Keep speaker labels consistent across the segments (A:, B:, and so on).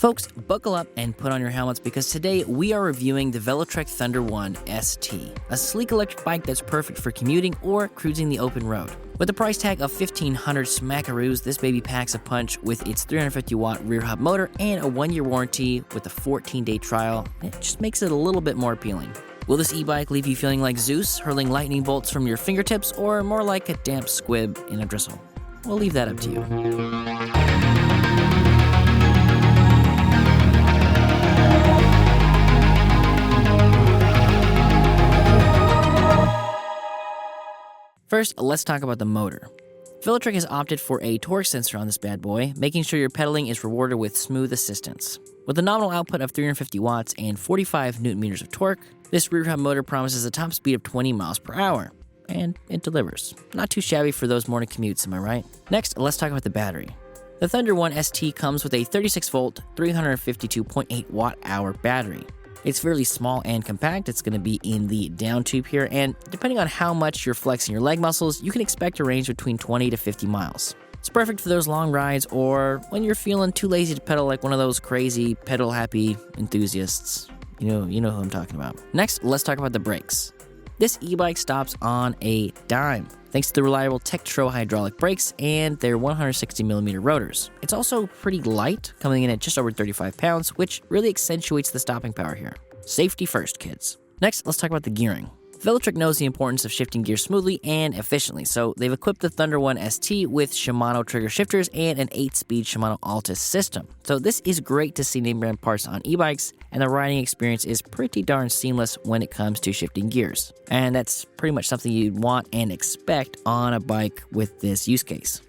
A: Folks, buckle up and put on your helmets because today we are reviewing the Velotric Thunder 1 ST, a sleek electric bike that's perfect for commuting or cruising the open road. With a price tag of $1,500 smackaroos, this baby packs a punch with its 350-watt rear hub motor and a 1-year warranty with a 14-day trial. It just makes it a little bit more appealing. Will this e-bike leave you feeling like Zeus, hurling lightning bolts from your fingertips, or more like a damp squib in a drizzle? We'll leave that up to you. First, let's talk about the motor. Velotric has opted for a torque sensor on this bad boy, making sure your pedaling is rewarded with smooth assistance. With a nominal output of 350 watts and 45 newton-meters of torque, this rear hub motor promises a top speed of 20 miles per hour. And it delivers. Not too shabby for those morning commutes, am I right? Next, let's talk about the battery. The Thunder 1 ST comes with a 36-volt, 352.8 watt-hour battery. It's fairly small and compact. It's going to be in the down tube here, and depending on how much you're flexing your leg muscles, you can expect a range between 20 to 50 miles. It's perfect for those long rides or when you're feeling too lazy to pedal like one of those crazy pedal-happy enthusiasts. You know who I'm talking about. Next, let's talk about the brakes. This e-bike stops on a dime, thanks to the reliable Tektro hydraulic brakes and their 160mm rotors. It's also pretty light, coming in at just over 35 pounds, which really accentuates the stopping power here. Safety first, kids. Next, let's talk about the gearing. Velotric knows the importance of shifting gears smoothly and efficiently, so they've equipped the Thunder 1 ST with Shimano trigger shifters and an 8-speed Shimano Altus system. So this is great to see name brand parts on e-bikes, and the riding experience is pretty darn seamless when it comes to shifting gears. And that's pretty much something you'd want and expect on a bike with this use case.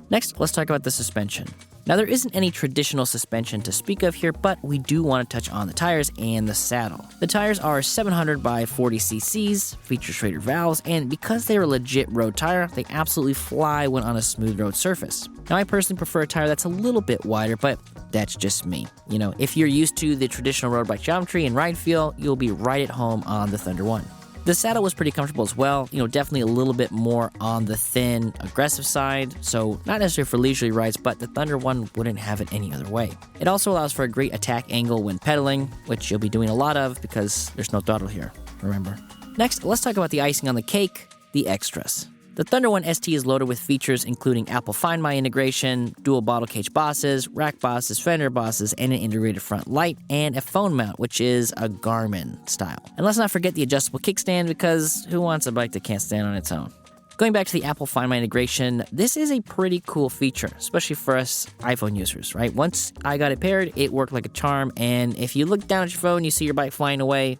A: Next, let's talk about the suspension. Now, there isn't any traditional suspension to speak of here, but we do want to touch on the tires and the saddle. The tires are 700 by 40 cc's, feature Schrader valves, and because they're a legit road tire, they absolutely fly when on a smooth road surface. Now, I personally prefer a tire that's a little bit wider, but that's just me. If you're used to the traditional road bike geometry and ride feel, you'll be right at home on the Thunder 1. The saddle was pretty comfortable as well, definitely a little bit more on the thin, aggressive side, so not necessarily for leisurely rides, but the Thunder 1 wouldn't have it any other way. It also allows for a great attack angle when pedaling, which you'll be doing a lot of because there's no throttle here, remember. Next, let's talk about the icing on the cake, the extras. The Thunder 1 ST is loaded with features including Apple Find My integration, dual bottle cage bosses, rack bosses, fender bosses, and an integrated front light, and a phone mount, which is a Garmin style. And let's not forget the adjustable kickstand, because who wants a bike that can't stand on its own? Going back to the Apple Find My integration, this is a pretty cool feature, especially for us iPhone users, right? Once I got it paired, it worked like a charm, and if you look down at your phone, you see your bike flying away,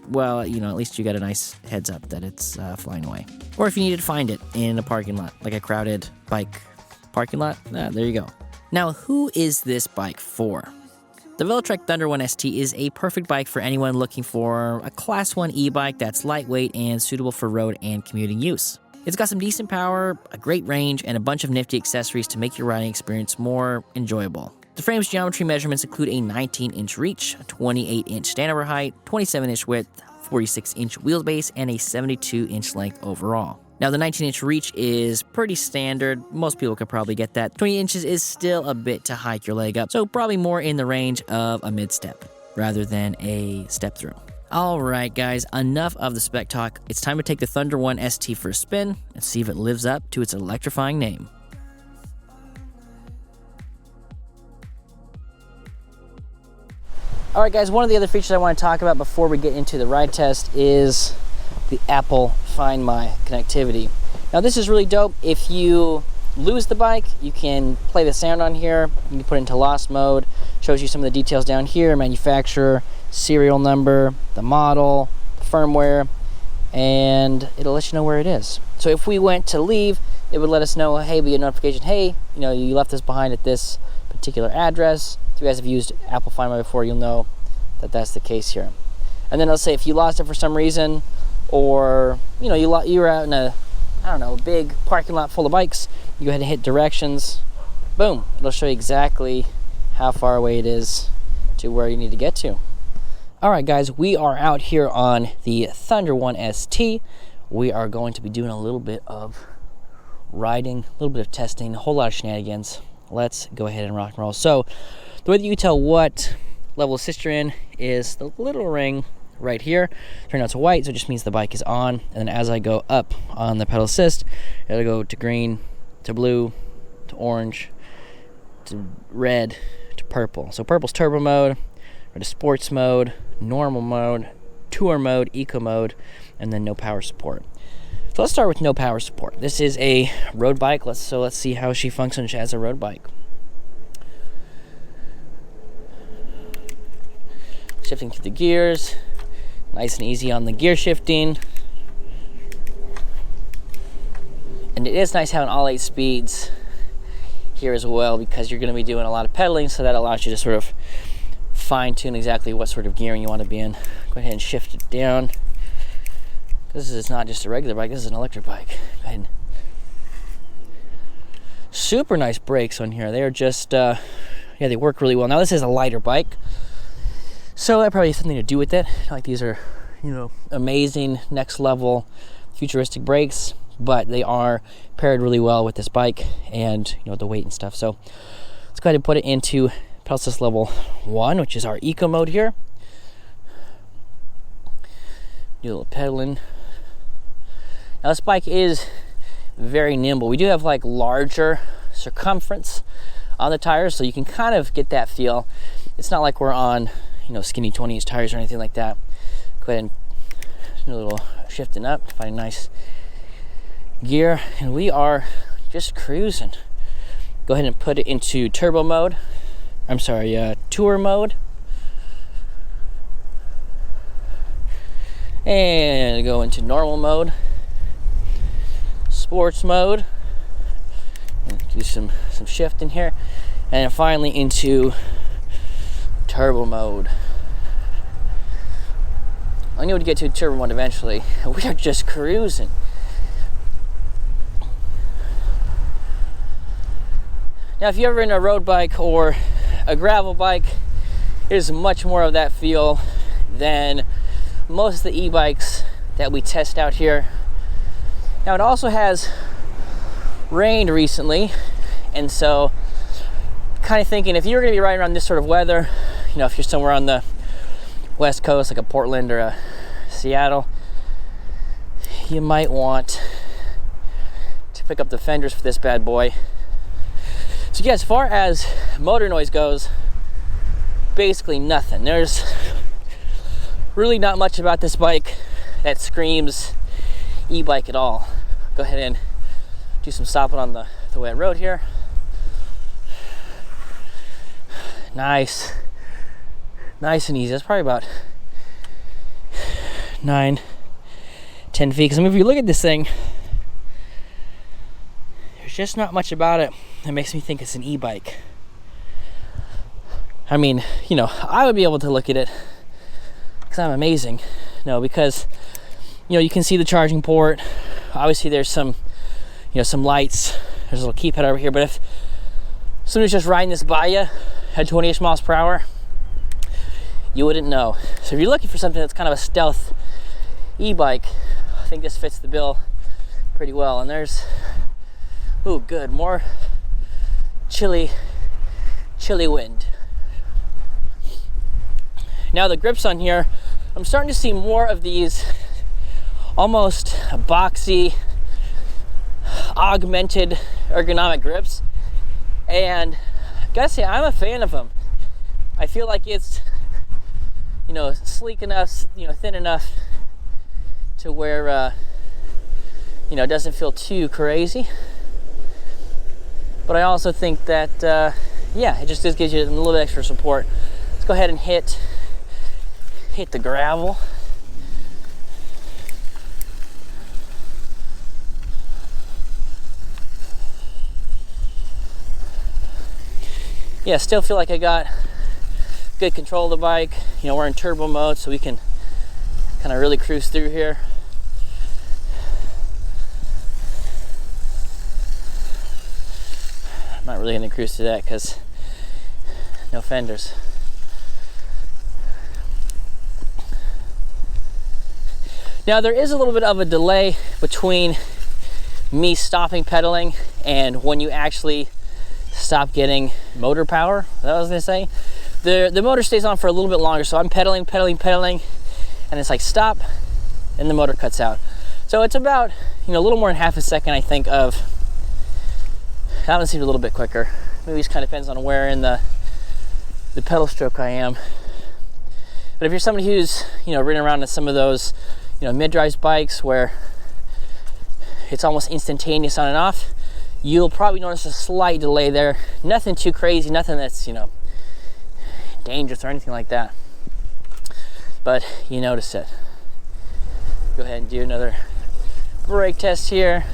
A: well, at least you got a nice heads up that it's flying away. Or if you needed to find it in a parking lot, like a crowded bike parking lot, there you go. Now, who is this bike for? The Velotric Thunder 1 ST is a perfect bike for anyone looking for a Class 1 e-bike that's lightweight and suitable for road and commuting use. It's got some decent power, a great range, and a bunch of nifty accessories to make your riding experience more enjoyable. The frame's geometry measurements include a 19-inch reach, a 28-inch standover height, 27-inch width, 46-inch wheelbase, and a 72-inch length overall. Now, the 19-inch reach is pretty standard. Most people could probably get that. 20 inches is still a bit to hike your leg up, so probably more in the range of a mid-step rather than a step-through. All right, guys, enough of the spec talk. It's time to take the Thunder 1 ST for a spin and see if it lives up to its electrifying name. Alright guys, one of the other features I want to talk about before we get into the ride test is the Apple Find My connectivity. Now this is really dope. If you lose the bike, you can play the sound on here. You can put it into lost mode. Shows you some of the details down here, manufacturer, serial number, the model, firmware, and it'll let you know where it is. So if we went to leave, it would let us know, hey, we get a notification, hey, you left this behind at this particular address. If you guys have used Apple Find My before, you'll know that that's the case here. And then let's say if you lost it for some reason, or you were out in a big parking lot full of bikes, you go ahead and hit directions, boom, it'll show you exactly how far away it is to where you need to get to. All right, guys, we are out here on the Thunder 1 ST. We are going to be doing a little bit of riding, a little bit of testing, a whole lot of shenanigans. Let's go ahead and rock and roll. So The way that you tell what level of assist you're in is the little ring right here. Turn out to white, so it just means the bike is on. And then as I go up on the pedal assist, it'll go to green, to blue, to orange, to red, to purple. So purple's turbo mode, or to sports mode, normal mode, tour mode, eco mode, and then no power support. So let's start with no power support. This is a road bike. Let's see how she functions as a road bike. Shifting through the gears, nice and easy on the gear shifting. And it is nice having all 8 speeds here as well, because you're going to be doing a lot of pedaling, so that allows you to sort of fine-tune exactly what sort of gearing you want to be in. Go ahead and shift it down. This is not just a regular bike, this is an electric bike. Go ahead. Super nice brakes on here. They are just, they work really well. Now this is a lighter bike, so that probably has something to do with it. Like, these are, amazing, next level, futuristic brakes, but they are paired really well with this bike and, the weight and stuff. So let's go ahead and put it into pedal assist level 1, which is our eco mode here. Do a little pedaling. Now this bike is very nimble. We do have like larger circumference on the tires, so you can kind of get that feel. It's not like we're on, skinny 20-inch tires or anything like that. Go ahead and do a little shifting up, find a nice gear, and we are just cruising. Go ahead and put it into turbo mode. I'm sorry, tour mode. And go into normal mode, sports mode, and do some shifting here, and then finally into turbo mode. I need to get to turbo mode eventually. We are just cruising. Now, if you've ever ridden a road bike or a gravel bike, there's much more of that feel than most of the e-bikes that we test out here. Now, it also has rained recently, and so kind of thinking, if you're going to be riding around this sort of weather, if you're somewhere on the west coast, like a Portland or a Seattle, you might want to pick up the fenders for this bad boy. So yeah, as far as motor noise goes, basically nothing. There's really not much about this bike that screams e-bike at all. Go ahead and do some stopping on the wet road here. Nice and easy. That's probably about 9-10 feet. Because if you look at this thing, there's just not much about it that makes me think it's an e-bike. I mean, I would be able to look at it because I'm amazing. No, because you can see the charging port. Obviously there's some some lights. There's a little keypad over here, but if somebody's just riding this by you at 20-ish miles per hour, you wouldn't know. So if you're looking for something that's kind of a stealth e-bike, I think this fits the bill pretty well. And there's, ooh, good, more chilly wind. Now the grips on here, I'm starting to see more of these almost boxy, augmented ergonomic grips, and I gotta say, I'm a fan of them. I feel like it's sleek enough, thin enough to where it doesn't feel too crazy, but I also think that it just gives you a little bit extra support. Let's go ahead and hit the gravel. Yeah, still feel like I got good control of the bike. We're in turbo mode, so we can kind of really cruise through here. I'm not really going to cruise through that because no fenders. Now there is a little bit of a delay between me stopping pedaling and when you actually stop getting motor power. Is that what I was gonna say? The motor stays on for a little bit longer, so I'm pedaling, and it's like stop, and the motor cuts out. So it's about, you know, a little more than half a second, I think, of, that one seemed a little bit quicker. Maybe it just kind of depends on where in the pedal stroke I am. But if you're somebody who's, you know, ridden around on some of those, you know, mid-drive bikes where it's almost instantaneous on and off, you'll probably notice a slight delay there. Nothing too crazy, nothing that's, you know, dangerous or anything like that. But you notice it. Go ahead and do another brake test here.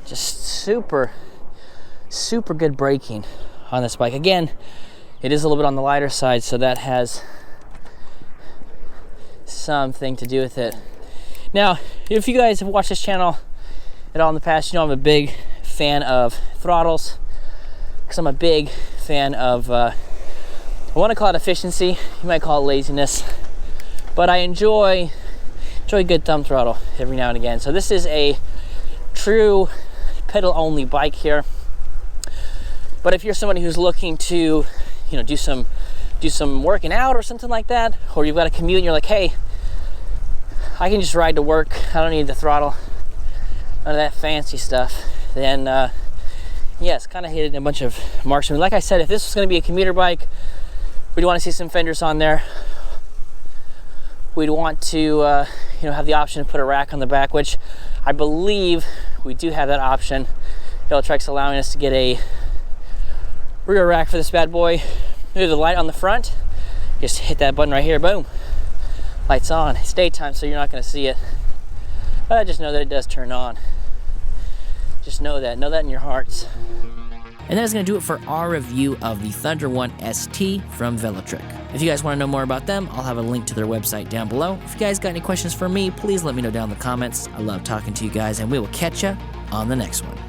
A: Just super good braking on this bike. Again, it is a little bit on the lighter side, so that has something to do with it. Now, if you guys have watched this channel at all in the past, you know I'm a big fan of throttles, because I'm a big fan of, I want to call it efficiency, you might call it laziness, but I enjoy good thumb throttle every now and again. So this is a true pedal only bike here. But if you're somebody who's looking to, you know, do some working out or something like that, or you've got a commute and you're like, hey, I can just ride to work, I don't need the throttle, none of that fancy stuff, then yes, kind of hit a bunch of marks. Like I said, if this was going to be a commuter bike, we'd want to see some fenders on there. We'd want to you know, have the option to put a rack on the back, which I believe we do have that option. Velotric's allowing us to get a rear rack for this bad boy. Here's the light on the front. Just hit that button right here, boom. Light's on. It's daytime, so you're not going to see it. But I just know that it does turn on. Just know that in your hearts.
B: And that is going to do it for our review of the T1ST from Velotric. If you guys want to know more about them, I'll have a link to their website down below. If you guys got any questions for me, please let me know down in the comments. I love talking to you guys, and we will catch you on the next one.